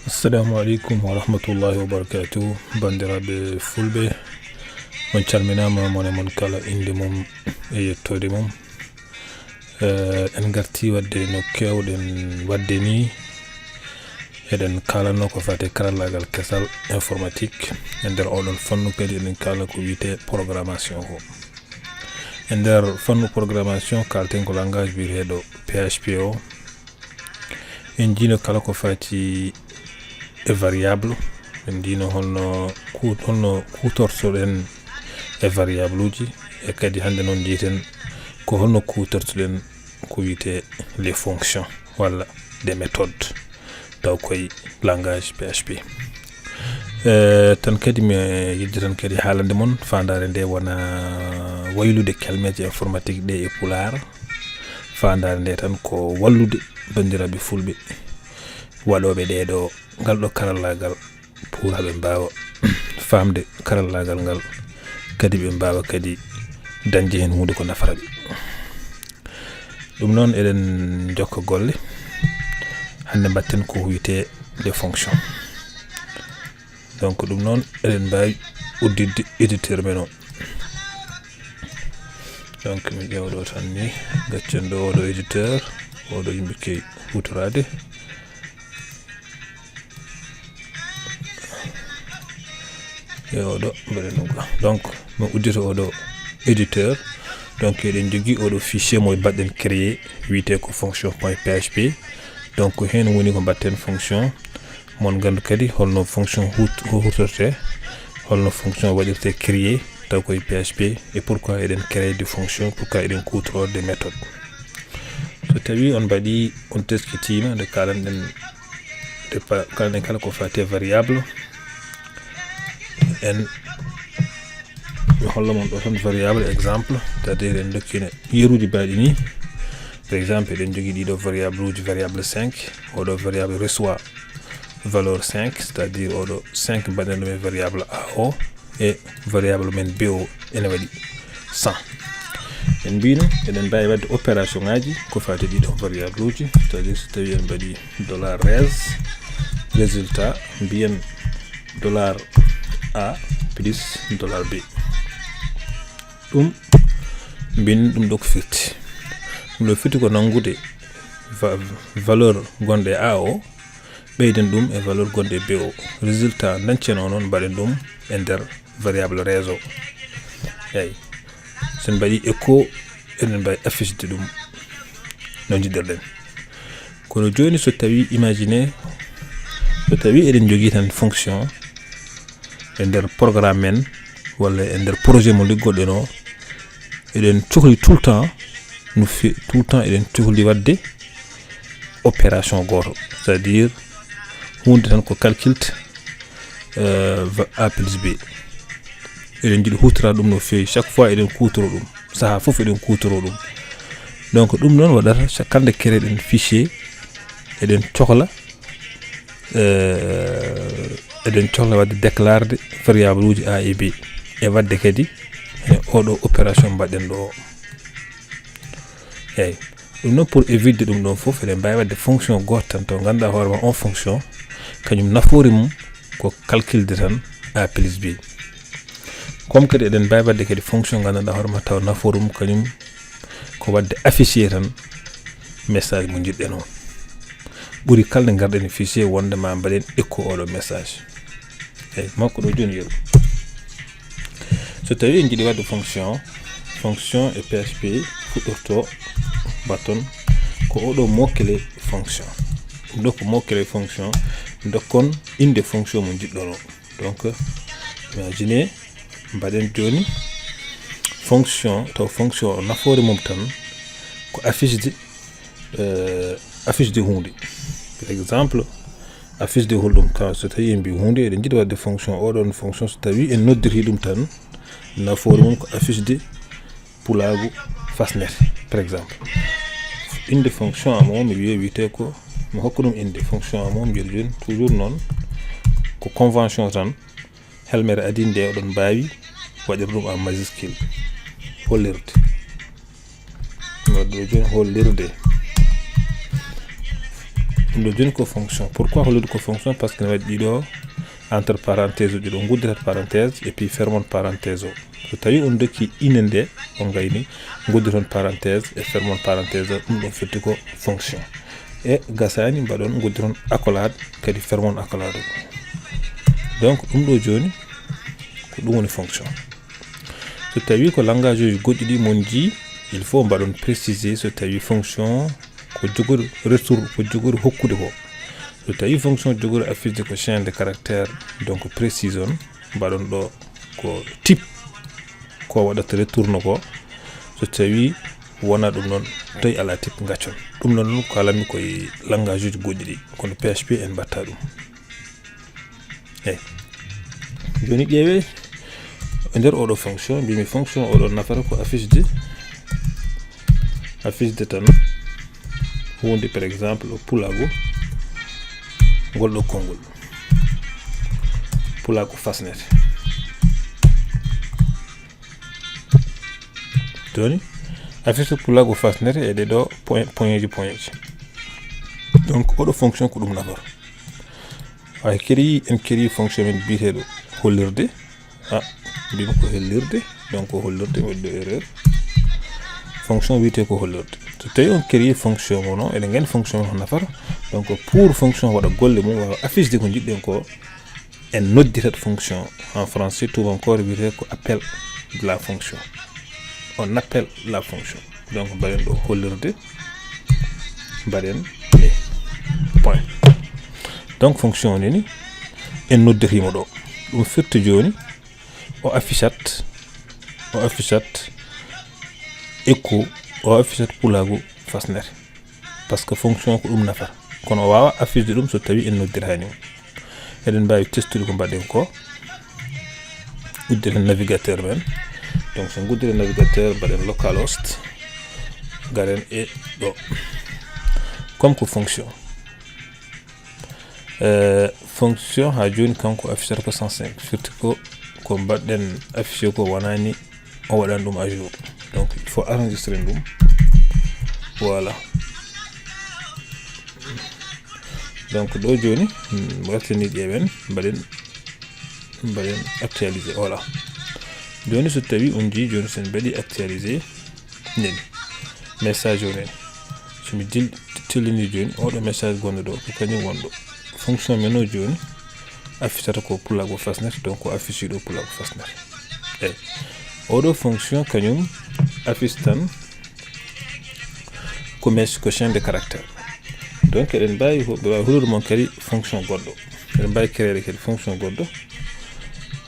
Assalamu alaikum wa rahmatullahi wa barakatuh. Bandiraɓe fulɓe, on calminama mone mon kala inde mum e yettode mum. En garti wadde no kewɗen wadde ni eɗen kalano ko fate karallagal kesal informatique e nder oɗon fannu kadi eɗen kala ko wiyete programmation ko. E nder fannu programmation kalten ko langage wiyeteɗo PHP o. En jino kala ko fati e variable, en dino holno kutortoɗen e variable uji, e kadi hande noon jiten ko holno kutortoɗen ko wiyete les fonctions walla des méthodes taw koye langage PHP. Tan kadi mi yejji tan kadi haalande mon fandare nde wona waylude kelmeje informatique ɗe e pular. Fandare nde tan ko wallude bandiraɓe fulɓe waɗoɓe ɗeɗo ngal ɗo karallagal pour haɓe mbawa famde karallagal ngal, kadi ɓe mbawa kadi dañde hen hunde ko nafaraɓe. ɗum noon eɗen jokka golle hande mbatten ko wiyete des fonctions. Donc ɗum noon eɗen mbawi uddidde éditeur men o. Donc mi ƴeewa ɗo tan ni gaccen ɗo oɗo éditeur oɗo yimɓe kewi hutorade. Oɗo mbeɗa ɗum ka donc mi uddita oɗo éditeur. Donc eɗen jogui oɗo fichier mo mbaɗɗen créé wiyete ko fonction.php. donc hen woni ko mbatten fonction mon gandu kadi holno fonction hutorte, holno fonction waɗirte créé taw koye PHP, et pourquoi eɗen créé des fonctions, pourquoi eɗen kutoro des méthodes. So tawi on mbaɗi on teskitima nde kalanɗen kala ko fate variable, en mi holla mon ɗo tan variable exemple, c'est-à-dire en dokkine yeruji mbaɗi ni. Par exemple eɗen jogui ɗiɗo variable uji, variable 5, oɗo variable reçoit valeur 5, c'est-à-dire oɗo 5 mbaɗen ɗum e variable a o, et variable men b o ene waɗi 100. en mbino eɗen mbawi wadde opération ngaji ko fati ɗiɗo variable uji, c'est-à-dire so tawi en mbaɗi $res résultat mbiyen $a plus $b, ɗum mbin ɗum ɗo ko firti. ɗum ɗo firti ko nangude valeur gonɗe a o ɓeyden ɗum e valeur gonɗe b o. résultat dañcen o noon mbaɗen ɗum e nder variable res o. eyi sen mbaɗi écho eɗen mbawi affichede ɗum no jiɗirɗen. kono joni so tawi imagine so tawi eɗen jogui tan fonction e nder programme men walla e nder projet mo liggoɗen o, eɗen cohli tout le temps tout le temps eɗen cohli wadde opération goto, c'est-à-dire hunde tan ko calculte a plus b. eɗen jiiɗi hutora ɗum no fewi, chaque fois eɗen kutoro ɗum, saaha foof eɗen kutoro ɗum. donc ɗum noon waɗata kande créeɗen fichier eɗen cohla wadde déclarde variable uji a et b, e wadde kadi e oɗo opération mbaɗen ɗo o. eyyi ɗum noon pour éviter ɗum ɗon foof eɗen mbawi wadde fonction goto tan to ganduɗa hoorema on fonction kañum nafoore mum ko calculde tan a plus b. comme kadi eɗen mbawi wadde kadi fonction ganduɗa hoorema taw nafoore mum kañum ko wadde affiché tan message mo jiɗɗen o. ɓuuri kalde garɗen e fichier wondema mbaɗen écho oɗo message. eyyi makko ɗo joni yeru. so tawi en jiiɗi wadde fonction e PHP fuɗɗorto batton ko oɗo mot-clé fonction. ɗum ɗo ko mot-clé fonction dokkon inde fonction mo jiɗɗon o. donc imaginez mbaɗen joni fonction, taw fonction o nafoore mum tan ko affiche de hunde. par exemple affiche de hulɗum ka so tawi en mbi hunde eɗen jiiɗi wadde fonction oɗon fonction, so tawi en noddiri ɗum tan nafoore mum ko affiche de pulagu fasnet. par exemple inde fonction amo mi wiyete ko mi hokka ɗum inde fonction amo mbiɗa joni toujours noon ko convention tan helmere adinde oɗon mbawi waɗir ɗum en majuscule hollirde. mi waɗɗo joni hollirde ɗum ɗo joni ko fonction. Pourquoi hollude ko fonction? Parce que ne waɗi ɗiɗo entre parenthèse uji ɗo guddirat parenthèse et puis fermon parenthèse o. So tawi on dokki ine nde on gayni gudditon parenthèse et fermon parenthèse o, ɗum ɗon firti ko fonction. E gasani mbaɗon gudditon accolade kadi fermon accolade o. Donc ɗum ɗo joni ko ɗum woni fonction. So tawi ko langage uji goɗɗi ɗi mon ji, il faut mbaɗon préciser so tawi fonction ko jogori retour ko jogori hokkude ko. So tawi fonction jogori affiche ko chaîne de caractère, donc précise on mbaɗon ɗo ko type ko waɗata retourne ko. So tawi wona ɗum noon tawi ala type gaccon. Ɗum noon ko alanmi koye langage uji goɗɗi ɗi kono PHP en mbatta ɗum. Joni ƴeewe e nder oɗo fonction mbimi fonction oɗo nafata ko affiche de tan hunde par exemple o pulago ngol ɗo konngol pulago fasnete. Joni affiche pulago fasnete e ɗeɗo point ji. Donc oɗo fonction ko ɗum nafata. Hay en keri fonction men biteɗo hollirde. Mbimi ko hollirde, donc ko hollirde waɗɗo erreur. Fonction wiyete ko hollirde. So tawi on keri fonction mo non eɗen gandi fonction mo nafata. Donc pour fonction waɗa golle mum wawa affiche de ko jiɗɗen ko en nodditat fonction. En français tubankore wiyete ko appel de la fonction. On appelle la fonction. Donc mbaɗen ɗo hollirde mbaɗen point. Donc fonction nini en noddirimo ɗo. Ɗum firti joni o affichat echo o affichat pulago fasnere, parce que fonction ko ɗum nafata. Kono o wawa affiche ɗum so tawi en noddirani mum. Eɗen mbawi testude ko mbaɗen ko uddiren navigateur men. Donc so guddiren navigateur mbaɗen localhost garen e ɗo comme ko fonction. Fonction ha joni kanko affichata ko 105 firti ko mbaɗɗen affiché ko wonani o waɗan ɗum à jour. Donc il faut enregistrer ɗum. Voilà. Donc ɗo joni wartini ƴeewen mbaɗen actualiser. Voilà. Joni so tawi on ji joni sen mbaɗi actualiser neni message o neni somi tillini joni oɗo message gonɗo ɗo ko kañum wonɗo. Fonction men o joni affichata ko pulago fasnet, donc ko affiche ɗo pulago fasnet. Oɗo fonction kañum affiche tan ko chaîne de caractère. Donc eɗen mbawi hulude mon kadi fonction goɗɗo. Eɗen mbawi créer kadi fonction goɗɗo.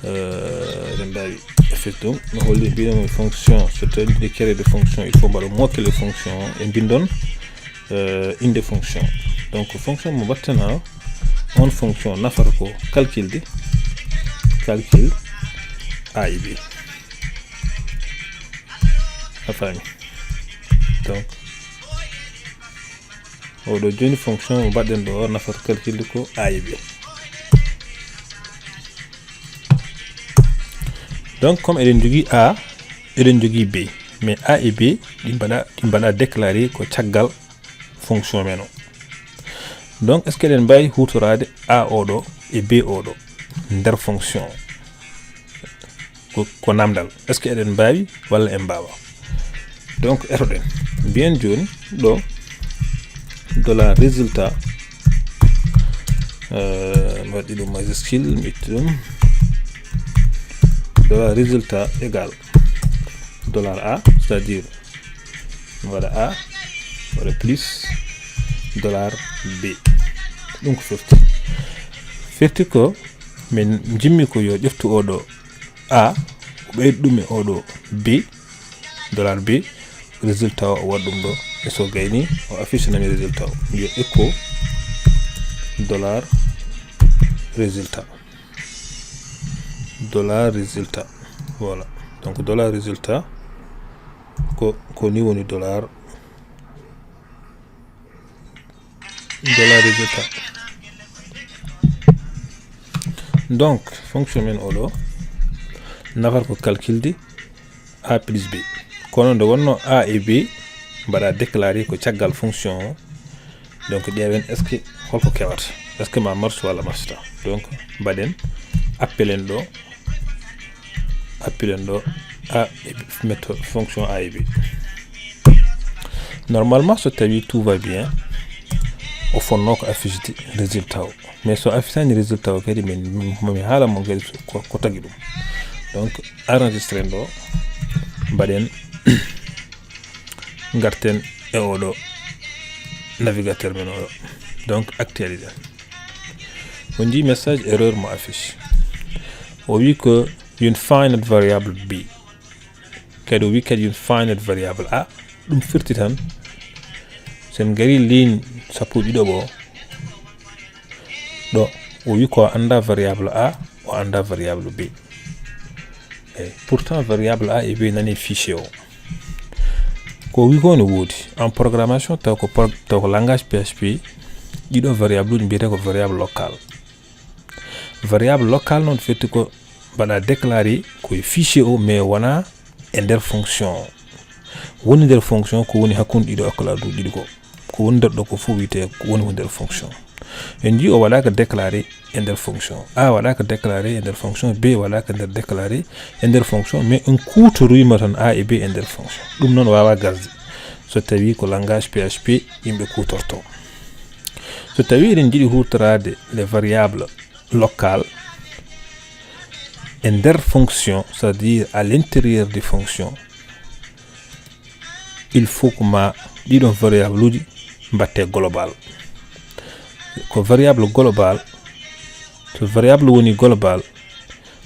Eɗen mbawi affiche ɗum no holli mbinomi fonction. So tawi ɗi créer de fonction il faut mbaɗo mokkele fonction e bindon inde fonction. Donc fonction mo battana on fonction nafata ko calcul A et B. A fami. Donc oɗo joni fonction mo mbaɗɗen ɗo nafata calcul ko A et B. Donc comme eɗen jogui A eɗen jogui B, mais A et B ɗi mbaɗa déclarer ko caggal fonction men o. Donc est ce que eɗen mbawi hutorade A oɗo e B oɗo nder fonction ko namdal, est ce que eɗen mbawi walla en mbawa. Donc eroɗen mbiyen joni ɗo dollar résultat mi waɗi ɗum majuscule mi itti ɗum dollar résultat égal dollar A, c'est à dire mi waɗa A waɗa plus dollar B. Donc firti ko min jimmi ko yo ƴeftu oɗo A o ɓeydi ɗum e oɗo B dollar B, résultat o waɗa ɗum ɗo e so gayni o affiche nami résultat o yo echo dollar résultat. Voilà. Donc dollar résultat ko ni woni dollar résultat. Donc fonction men oɗo nafata ko calculde A plus B. Kono nde wonno A et B mbaɗa déclarer ko caggal fonction o. Donc ƴeewen est ce que holko kewata est ce que ma marche wala marchata. Donc mbaɗen appelen ɗo a méthode fonction a et b. Normalement so tawi tout va bien o fonno ko affiche résultat o, mais so affichani résultat o kadi mi haala mo kadi ko tagi ɗum. Donc enregistré ɗo mbaɗen garten e oɗo navigateur men oɗo. Donc actualiser on dit message erreur mo affiche o wi que une finite variable b kadi o wi kadi une finite variable a. ɗum firti tan sen gari ligne sappo ɗiɗo ɗo o wi ko anda variable a o anda variable b. Et pourtant variable a et b nani fichier o ko wi ko no wodi en programmation taw ko langage PHP ɗiɗo variable uji mbiyete ko variable local. Variable local non firti ko mbaɗa déclaré koye fichier o mais wona e nder fonction woni nder fonction ko woni hakkunde ɗiɗo accolade ɗiɗi ko woni nder ɗo ko fof wiyete ko woni nder fonction. En ji o waɗaka déclaré e nder fonction a waɗaka déclaré e nder fonction b waɗaka nder déclaré e nder fonction mais en kutorima tan a e b e nder fonction. ɗum noon wawa gasde so tawi ko langage PHP yimɓe kutorto. So tawi eɗen jiɗi hutorade les variables locales e nder fonction, c'est-à-dire à l'intérieur des fonctions, il faut que ma ɗiɗon variable uji mbatte global. Ko variable global, so variable woni global,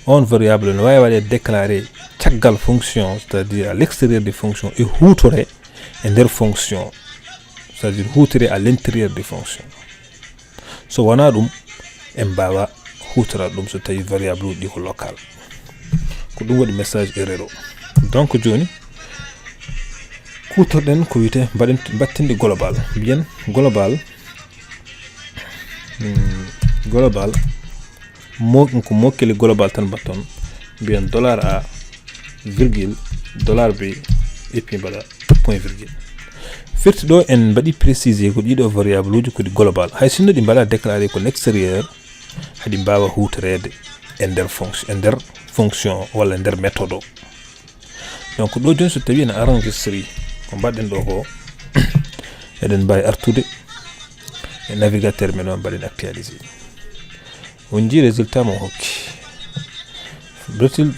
on variable ne wawi waɗe déclaré caggal fonction, c'est-à-dire à l'extérieur des fonctions et hutore e nder fonction, c'est-à-dire hutore à l'intérieur des fonctions. So wona ɗum en mbawa hutora ɗum so tawi variable uji ko local. Ko ɗum waɗi message erreur o. Donc joni kutorɗen ko wiyete battinde global. Bien global ko mokkele global tan batton bien $a virgule $b et puis mbaɗa point virgule. Firti ɗo en mbaɗi préciser ko ɗiɗo variable uji kodi global. Hay sinno ɗi mbaɗa déclaré ko l'extérieur hadi mbawa hutorede e nder fonction walla nder méthode o. Donc ɗo joni so tawi en enregistré ko mbaɗɗen ɗo ko eɗen mbawi artude e navigateur men o mbaɗen actualisé. On ji résultat mo hokki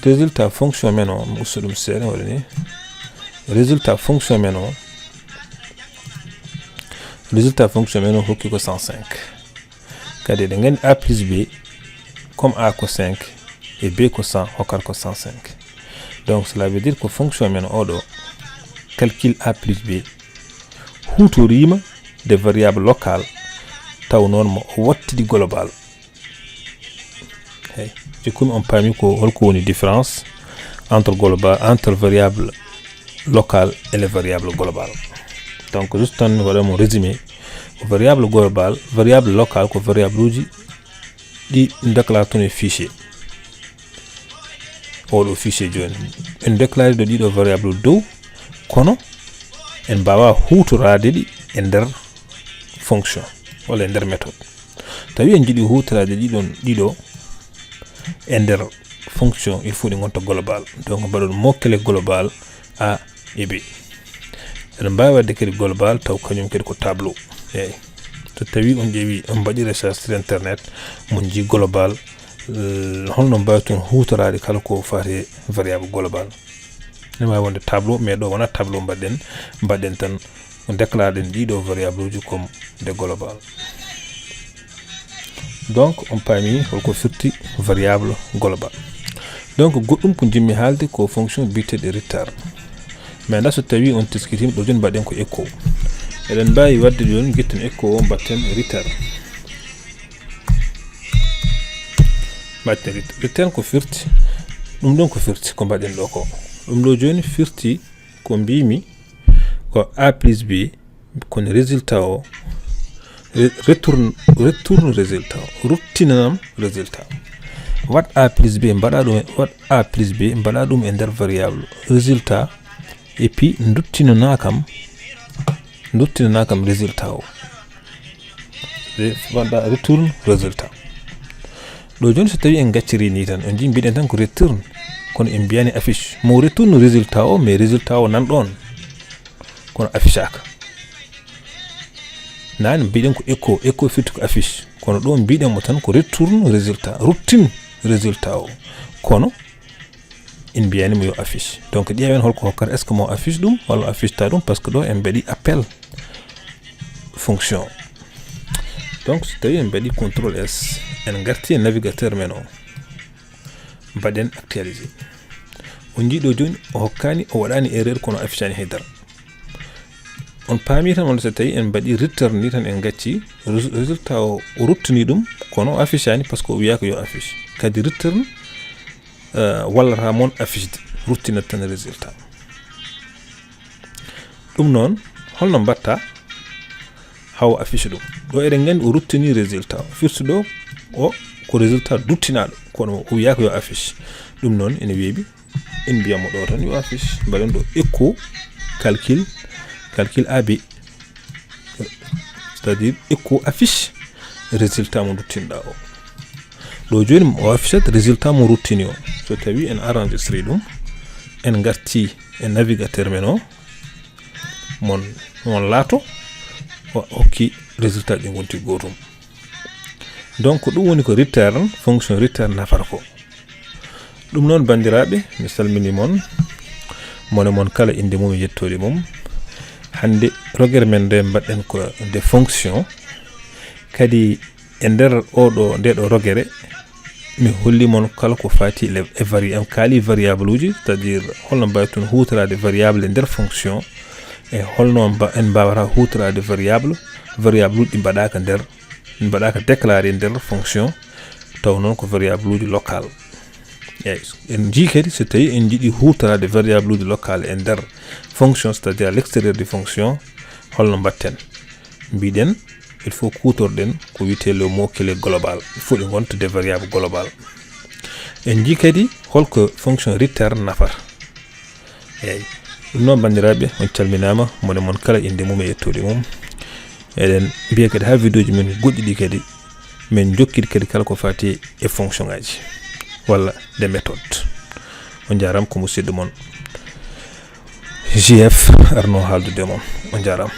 résultat fonction men o mi usta ɗum seeɗa waɗa ni résultat fonction men o hokki ko 105. Kadi eɗen gandi a plus b comme a ko 5 et b ko 100 hokkat ko 105. Donc cela veut dire que fonction men oɗo calcul a plus b hutorima de variable local taw non mo wattidi global. Hey, comme on parmi ko holko woni différence entre variable local et les variables globales. Donc juste tan wala mo résumé variable global variable local ko variable uji ɗi déclare ton fichier oɗo fichier joni en déclare ɗo ɗiɗo variable dow kono en mbawa hutorade ɗi e nder fonction walla e nder méthode. Tawi en jiɗi hutorade ɗiɗo e nder fonction il faut ɗi gonta global. Donc mbaɗon mokkele global a et b. En mbawi wadde kadi global taw kañum kadi ko tableau. Eyyi so tawi on ƴeewi on mbaɗi recherche sur internet mon ji global holno mbawi toon hutorade kala ko fate variable global. Ne wawi wonde tableau mais ɗo wona tableau mbaɗen tan déclare ɗen ɗiɗo variable uji comme des global. Donc on paami holko firti variable global. Donc goɗɗum ko jimmi haalde ko fonction biteɗe return. Mais nda so tawi on teskitima ɗo joni mbaɗen ko echo. Eɗen mbawi wadde joni guetten echo o mbatten return. Mbatten return ko firti ɗum ɗon ko firti ko mbaɗen ɗo ko. ɗum ɗo joni firti ko mbimi ko a plus b kono résultat o retourne résultat o ruttinanam résultat. Wat a plus b mbaɗa ɗum e nder variable résultat et puis duttinana kam résultat o. return résultat ɗo joni so tawi en gacciri ni tan on jimbiɗen tan ko return kono en mbiyani affiche mo retourne résultat o mais résultat o nan ɗon kono affiche aka nane mbiɗen ko echo firti ko affiche kono ɗo mbiɗen mo tan ko retourne résultat ruttine résultat o kono en mbiyani mo yo affiche donc ƴeewen holko hokkata est ce que mo affiche ɗum walla affiche ta ɗum par ce que ɗo en mbaɗi appel fonction donc so tawi en mbaɗi contrôle S en garti e navigateur men o mbaɗen actualisé on jiiɗo joni o hokkani o waɗani erreur kono affichani haydara on paami tan on so tawi en mbaɗi return ni tan en gacci résultat o ruttini ɗum kono affichani par ce que o wiya ko yo affiche kadi return wallata mon affiche ruttinat tan résultat ɗum noon holno mbatta haw affiche ɗum ɗo eɗen gandi o ruttini résultat o firti ɗo o ko résultat duttinaɗo kono o wiya ko yo affiche ɗum noon ene weeɓi en mbiyamo ɗo tan yo affiche mbaɗen ɗo echo calcul AB c'est à dire echo affiche résultat mo duttinɗa o ɗo joni o affichat résultat mo ruttini o so tawi en enregistré ɗum en garti e navigateur men o mon laato o hokki résultat ɗi gonti gotum donc ɗum woni ko return fonction return nafata ko ɗum noon bandiraɓe mi salmini mon mone mon kala inde mum e yettode mum hande rogere men nde mbaɗɗen ko de fonction kadi e nder ndeɗo rogere mi holli mon kala ko fati e kaali variable uji c'est à dire holno mbayton hutorade variable e nder fonction e holno en mbawata hutorade variable uji mbaɗaka nder mbaɗaka déclaré e nder fonction taw noon ko variable uji local en jii kadi so tawi en jiiɗi hutorade variable uji local e nder fonction c'est à dire à l'extérieur de fonction holno mbatten mbiɗen il faut kutorɗen ko wiyete le mot clé global il faut ɗe gonta des variables global en jii kadi holko fonction return nafata eyyi ɗum noon bandiraɓe on calminama mone mon kala inde mum e yettode mum eɗen mbiya kadi ha vidéo ji men goɗɗi ɗi kadi min jokkidi kadi kala ko fati e fonction ngaji walla des méthodes on jaram ko musidɗo mon JF arno haaldude mon on jaram